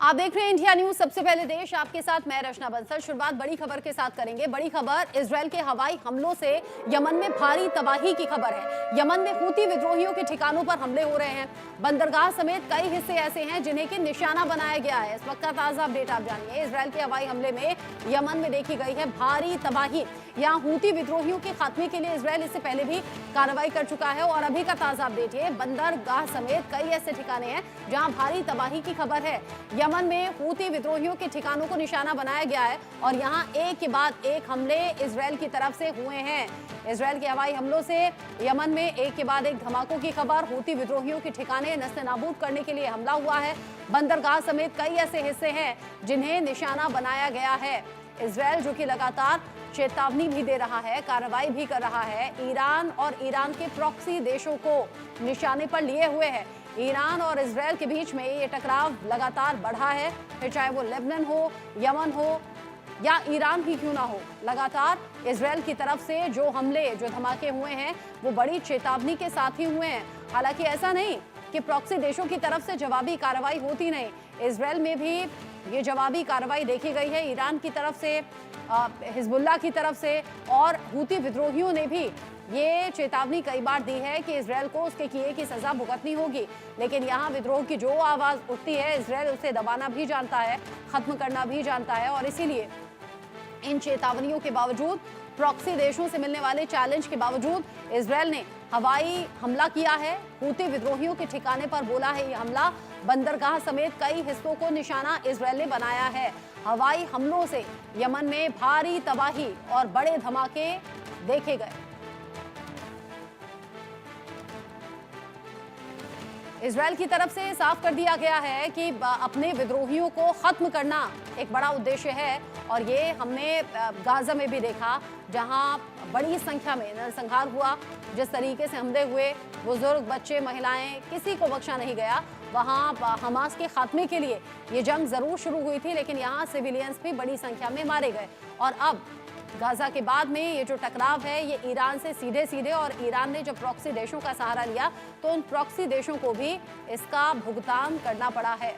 आप देख रहे हैं इंडिया न्यूज। सबसे पहले देश आपके साथ मैं रचना बंसल। शुरुआत बड़ी खबर के साथ करेंगे। बड़ी खबर इजरायल के हवाई हमलों से यमन में भारी तबाही की खबर है। यमन में हूती विद्रोहियों के ठिकानों पर हमले हो रहे हैं। बंदरगाह समेत कई हिस्से ऐसे हैं जिन्हें कि निशाना बनाया गया है। इस वक्त का ताजा अपडेट आप जानिए। इजरायल के हवाई हमले में यमन में देखी गई है भारी तबाही। यहाँ हूती विद्रोहियों के खात्मे के लिए इजरायल इससे पहले भी कार्रवाई कर चुका है और अभी का ताजा अपडेट ये बंदरगाह समेत कई ऐसे ठिकाने हैं जहां भारी तबाही की खबर है। यमन में हूती विद्रोहियों के ठिकानों को निशाना बनाया गया है और यहां एक के बाद एक हमले इजरायल की तरफ से हुए हैं। इजरायल के हवाई हमलों से यमन में एक के बाद एक धमाकों की खबर। हूती विद्रोहियों के ठिकाने नस्ते-नाबूद करने के लिए हमला हुआ है। बंदरगाह समेत कई ऐसे हिस्से हैं जिन्हें निशाना बनाया गया है। इजरायल जो कि लगातार चेतावनी भी दे रहा है, कार्रवाई भी कर रहा है, ईरान और ईरान के प्रॉक्सी देशों को निशाने पर लिए हुए है। ईरान और इजरायल के बीच में ये टकराव लगातार बढ़ा है, फिर चाहे वो लेबनान हो, यमन हो या ईरान ही क्यों ना हो। लगातार इजरायल की तरफ से जो हमले, जो धमाके हुए हैं वो बड़ी चेतावनी के साथ ही हुए हैं। हालांकि ऐसा नहीं कि प्रॉक्सी देशों की तरफ से जवाबी कार्रवाई होती नहीं, इजरायल में भी ये जवाबी कार्रवाई देखी गई है। ईरान की तरफ से, हिजबुल्लाह की तरफ से और हूती विद्रोहियों ने भी ये चेतावनी कई बार दी है कि इजरायल को उसके किए की सजा भुगतनी होगी। लेकिन यहाँ विद्रोह की जो आवाज उठती है, इजरायल उसे दबाना भी जानता है, खत्म करना भी जानता है और इसीलिए इन चेतावनियों के बावजूद, प्रॉक्सी देशों से मिलने वाले चैलेंज के बावजूद इजरायल ने हवाई हमला किया है। हूती विद्रोहियों के ठिकाने पर बोला है ये हमला। बंदरगाह समेत कई हिस्सों को निशाना इजरायल ने बनाया है। हवाई हमलों से यमन में भारी तबाही और बड़े धमाके देखे गए। इजरायल की तरफ से साफ कर दिया गया है कि अपने विद्रोहियों को खत्म करना एक बड़ा उद्देश्य है और ये हमने गाजा में भी देखा, जहां बड़ी संख्या में नरसंहार हुआ। जिस तरीके से हमले हुए, बुजुर्ग, बच्चे, महिलाएं, किसी को बख्शा नहीं गया। वहां हमास के खात्मे के लिए ये जंग जरूर शुरू हुई थी, लेकिन यहाँ सिविलियंस भी बड़ी संख्या में मारे गए। और अब गाजा के बाद में ये जो टकराव है ये ईरान से सीधे सीधे, और ईरान ने जब प्रॉक्सी देशों का सहारा लिया तो उन प्रॉक्सी देशों को भी इसका भुगतान करना पड़ा है।